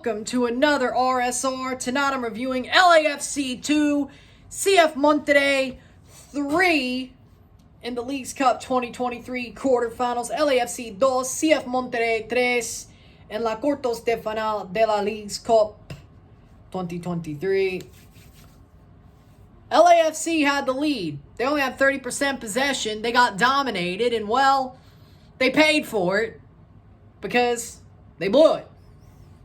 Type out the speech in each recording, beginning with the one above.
welcome to another RSR. Tonight I'm reviewing LAFC 2, CF Monterrey 3 in the Leagues Cup 2023 quarterfinals. LAFC 2, CF Monterrey 3 en la cuartos de final de la Leagues Cup 2023. LAFC had the lead. They only had 30% possession. They got dominated, and well, they paid for it because they blew it.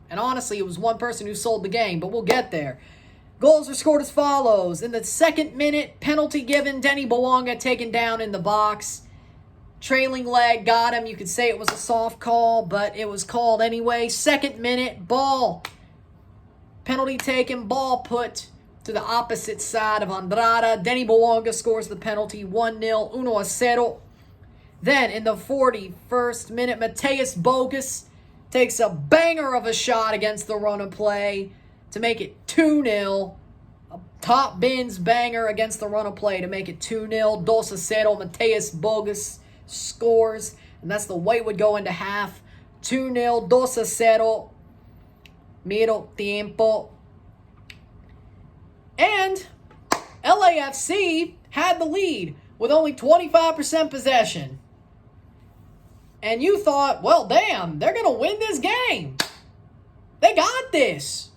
And honestly, it was one person who sold the game, but we'll get there. Goals were scored as follows. In the second minute, penalty given, Denny Bouanga taken down in the box. Trailing leg got him. You could say it was a soft call, but it was called anyway. Second minute, ball. Penalty taken, ball put to the opposite side of Andrada. Denny Bouanga scores the penalty, 1-0, 1-0. Then, in the 41st minute, Mateus Bogus takes a banger of a shot against the run of play to make it 2-0. A top bins banger against the run of play to make it 2-0. 2-0. Mateus Bogus scores, and that's the way it would go into half. 2-0. 2-0. Miro tiempo. And LAFC had the lead with only 25% possession. And you thought, well, damn, they're going to win this game. They got this.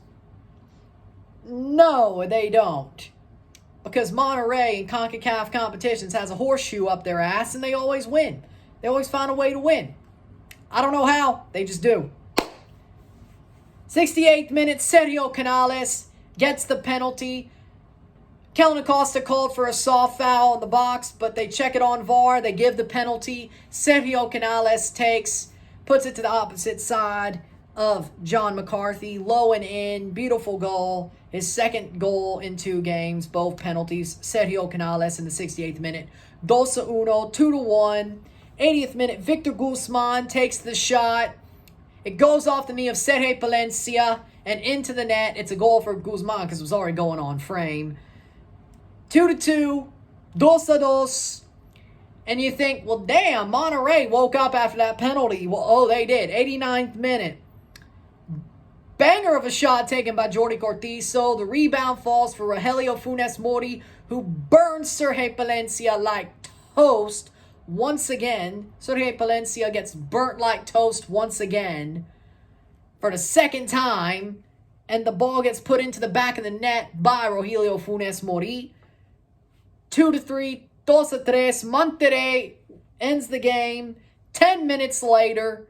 No, they don't. Because Monterrey in CONCACAF competitions has a horseshoe up their ass, and they always win. They always find a way to win. I don't know how. They just do. 68th minute, Sergio Canales gets the penalty. Kellen Acosta called for a soft foul in the box, but they check it on VAR. They give the penalty. Sergio Canales puts it to the opposite side of John McCarthy. Low and in. Beautiful goal. His second goal in 2 games. Both penalties. Sergio Canales in the 68th minute. 2-1. 2-1. 80th minute, Victor Guzman takes the shot. It goes off the knee of Sergio Palencia and into the net. It's a goal for Guzman because it was already going on frame. 2-2, 2-2, and you think, well, damn, Monterrey woke up after that penalty. Well, oh, they did. 89th minute. Banger of a shot taken by Jordi Cortizo. The rebound falls for Rogelio Funes Mori, who burns Sergio Palencia like toast once again. Sergio Palencia gets burnt like toast once again for the second time, and the ball gets put into the back of the net by Rogelio Funes Mori. 2-3, 2-3, Monterrey ends the game 10 minutes later,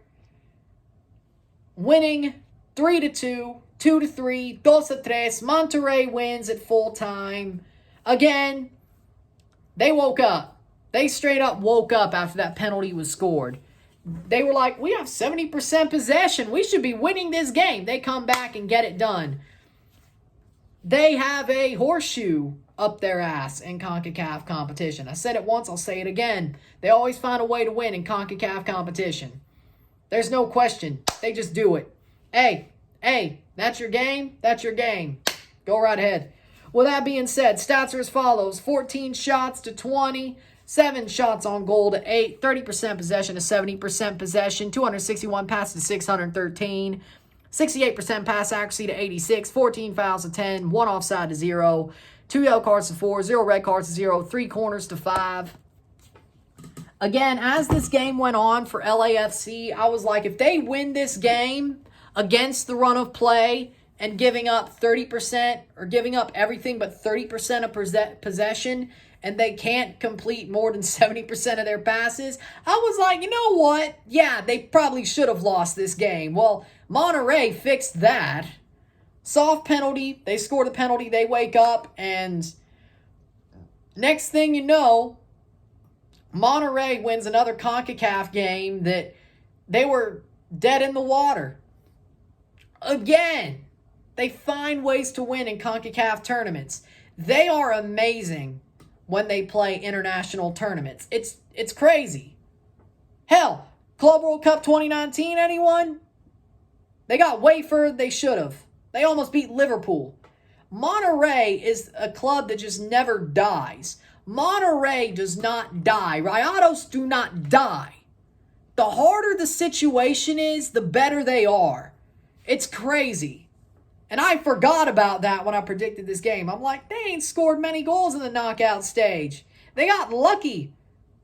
winning 3-2, 2-3, 2-3. Monterrey wins at full time. Again, they woke up. They straight up woke up after that penalty was scored. They were like, we have 70% possession. We should be winning this game. They come back and get it done. They have a horseshoe up their ass in CONCACAF competition. I said it once, I'll say it again. They always find a way to win in CONCACAF competition. There's no question. They just do it. Hey, that's your game? That's your game. Go right ahead. With that being said, stats are as follows. 14 shots to 20. 7 shots on goal to 8. 30% possession to 70% possession. 261 passes to 613. 68% pass accuracy to 86. 14 fouls to 10. 1 offside to 0. 2 yellow cards to 4, 0 red cards to 0, 3 corners to 5. Again, as this game went on for LAFC, I was like, if they win this game against the run of play and giving up 30% or giving up everything but 30% of possession, and they can't complete more than 70% of their passes, I was like, you know what? Yeah, they probably should have lost this game. Well, Monterrey fixed that. Soft penalty, they score the penalty, they wake up, and next thing you know, Monterrey wins another CONCACAF game that they were dead in the water. Again, they find ways to win in CONCACAF tournaments. They are amazing when they play international tournaments. It's crazy. Hell, Club World Cup 2019, anyone? They got way further than they should have. They almost beat Liverpool. Monterrey is a club that just never dies. Monterrey does not die. Rayados do not die. The harder the situation is, the better they are. It's crazy. And I forgot about that when I predicted this game. I'm like, they ain't scored many goals in the knockout stage. They got lucky.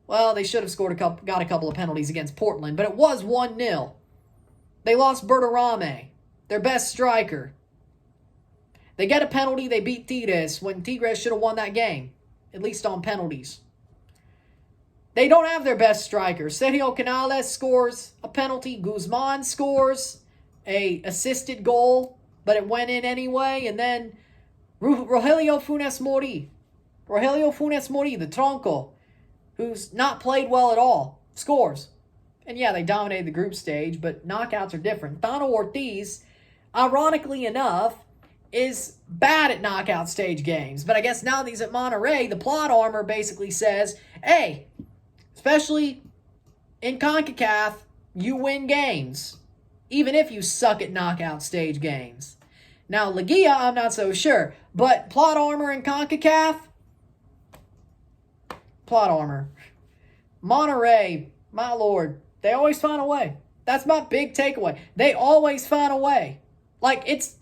Well, they should have got a couple of penalties against Portland, but it was 1-0. They lost Berterame, their best striker. They get a penalty, they beat Tigres when Tigres should have won that game, at least on penalties. They don't have their best striker. Sergio Canales scores a penalty. Guzman scores a assisted goal, but it went in anyway. And then Rogelio Funes Mori, the tronco, who's not played well at all, scores. And yeah, they dominated the group stage, but knockouts are different. Thano Ortiz, ironically enough, is bad at knockout stage games. But I guess now that he's at Monterrey, the plot armor basically says, hey, especially in CONCACAF, you win games, even if you suck at knockout stage games. Now, Liguilla, I'm not so sure, but plot armor in CONCACAF, plot armor. Monterrey, my lord, they always find a way. That's my big takeaway. They always find a way. Like, it's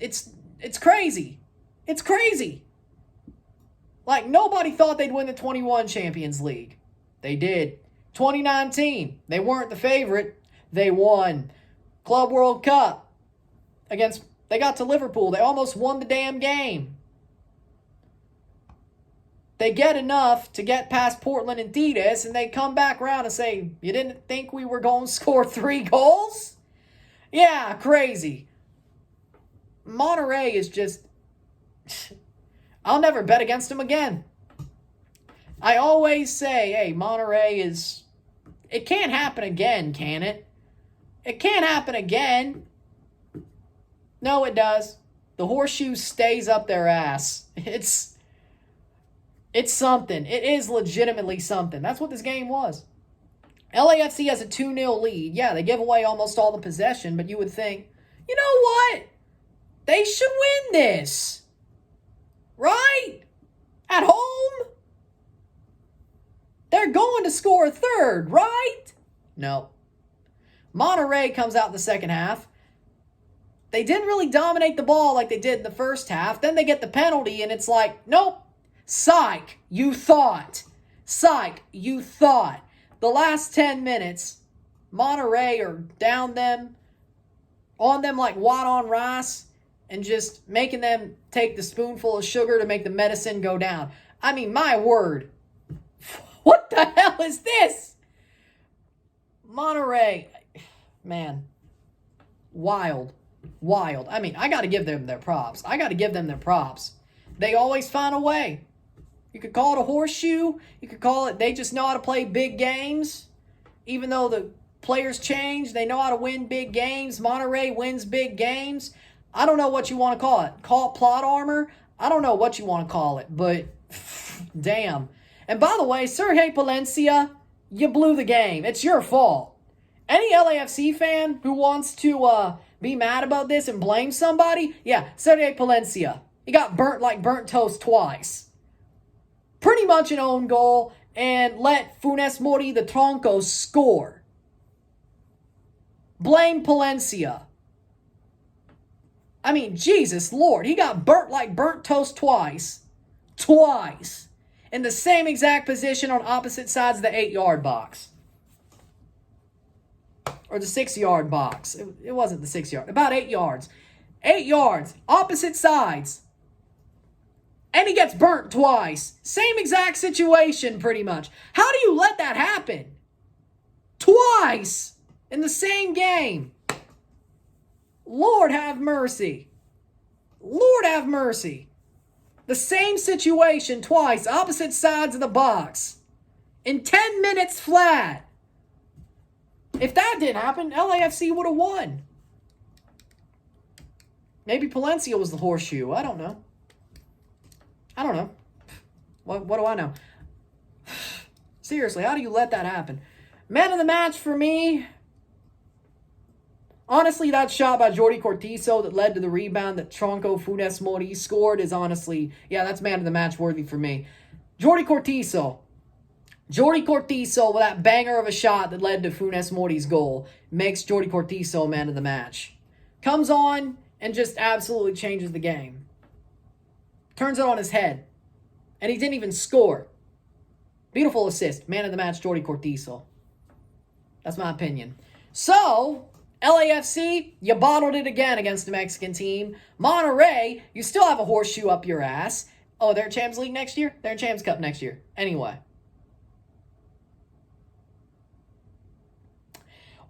crazy. It's crazy. Like, nobody thought they'd win the 21 Champions League. They did. 2019, they weren't the favorite. They won. Club World Cup they got to Liverpool. They almost won the damn game. They get enough to get past Portland and Tigres, and they come back around and say, you didn't think we were going to score 3 goals? Yeah, crazy. Monterrey is just... I'll never bet against them again. I always say, hey, Monterrey is... It can't happen again, can it? It can't happen again. No, it does. The horseshoe stays up their ass. It's something. It is legitimately something. That's what this game was. LAFC has a 2-0 lead. Yeah, they give away almost all the possession, but you would think, you know what? They should win this. Right? At home? They're going to score a third, right? No. Monterrey comes out in the second half. They didn't really dominate the ball like they did in the first half. Then they get the penalty, and it's like, nope. Psych, you thought. Psych, you thought. The last 10 minutes, Monterrey are on them like Watt on rice, and just making them take the spoonful of sugar to make the medicine go down. I mean, my word. What the hell is this? Monterrey, man, wild. I mean, I got to give them their props. They always find a way. You could call it a horseshoe. You could call it they just know how to play big games. Even though the players change, they know how to win big games. Monterrey wins big games. I don't know what you want to call it. Call it plot armor? I don't know what you want to call it, but damn. And by the way, Sergio Palencia, you blew the game. It's your fault. Any LAFC fan who wants to be mad about this and blame somebody, yeah, Sergio Palencia. He got burnt like burnt toast twice. Pretty much an own goal, and let Funes Mori, the tronco, score. Blame Palencia. I mean, Jesus Lord, he got burnt like burnt toast twice. Twice. In the same exact position on opposite sides of the 8-yard box. Or the 6-yard box. It wasn't the 6-yard. About 8 yards. 8 yards. Opposite sides. And he gets burnt twice. Same exact situation, pretty much. How do you let that happen? Twice. In the same game. Lord have mercy. Lord have mercy. The same situation twice. Opposite sides of the box. In 10 minutes flat. If that didn't happen, LAFC would have won. Maybe Palencia was the horseshoe. I don't know. What do I know? Seriously, how do you let that happen? Man of the match for me. Honestly, that shot by Jordi Cortizo that led to the rebound that Tronco Funes Mori scored is honestly, yeah, that's man of the match worthy for me. Jordi Cortizo with that banger of a shot that led to Funes Mori's goal makes Jordi Cortizo man of the match. comes on and just absolutely changes the game. Turns it on his head. And he didn't even score. Beautiful assist. Man of the match, Jordi Cortizo. That's my opinion. So, LAFC, you bottled it again against the Mexican team. Monterrey, you still have a horseshoe up your ass. Oh, they're in Champions League next year? They're in Champions Cup next year. Anyway.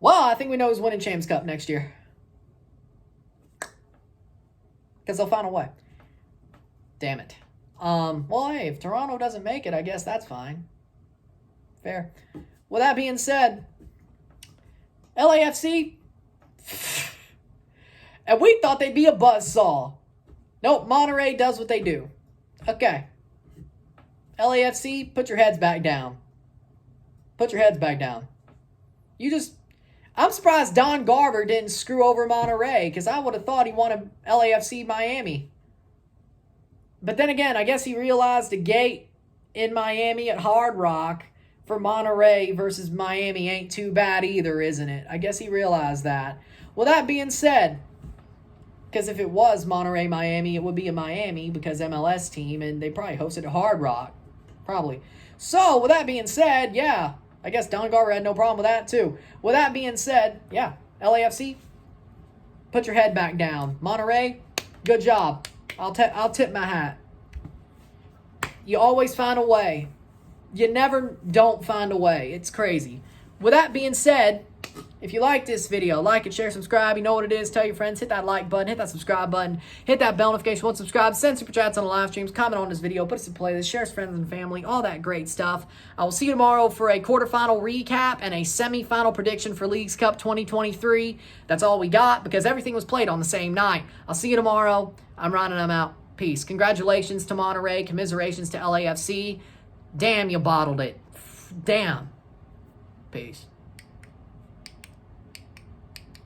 Well, I think we know who's winning Champions Cup next year. Because they'll find a way. Damn it. Well, hey, if Toronto doesn't make it, I guess that's fine. Fair. With that being said, LAFC, and we thought they'd be a buzzsaw. Nope, Monterrey does what they do. Okay. LAFC, put your heads back down. Put your heads back down. I'm surprised Don Garber didn't screw over Monterrey, because I would have thought he wanted LAFC Miami. But then again, I guess he realized the gate in Miami at Hard Rock for Monterrey versus Miami ain't too bad either, isn't it? I guess he realized that. Well, that being said, because if it was Monterrey, Miami, it would be a Miami because MLS team, and they probably hosted at Hard Rock. Probably. So, with that being said, yeah, I guess Don Garber had no problem with that too. With that being said, yeah, LAFC, put your head back down. Monterrey, good job. I'll tip my hat. You always find a way. You never don't find a way. It's crazy. With that being said, if you like this video, like it, share, subscribe. You know what it is. Tell your friends. Hit that like button. Hit that subscribe button. Hit that bell notification. Once subscribe. Send super chats on the live streams. Comment on this video. Put us in playlist. Share with friends and family. All that great stuff. I will see you tomorrow for a quarterfinal recap and a semifinal prediction for Leagues Cup 2023. That's all we got because everything was played on the same night. I'll see you tomorrow. I'm Ryan and I'm out. Peace. Congratulations to Monterrey. Commiserations to LAFC. Damn, you bottled it. Damn. Peace.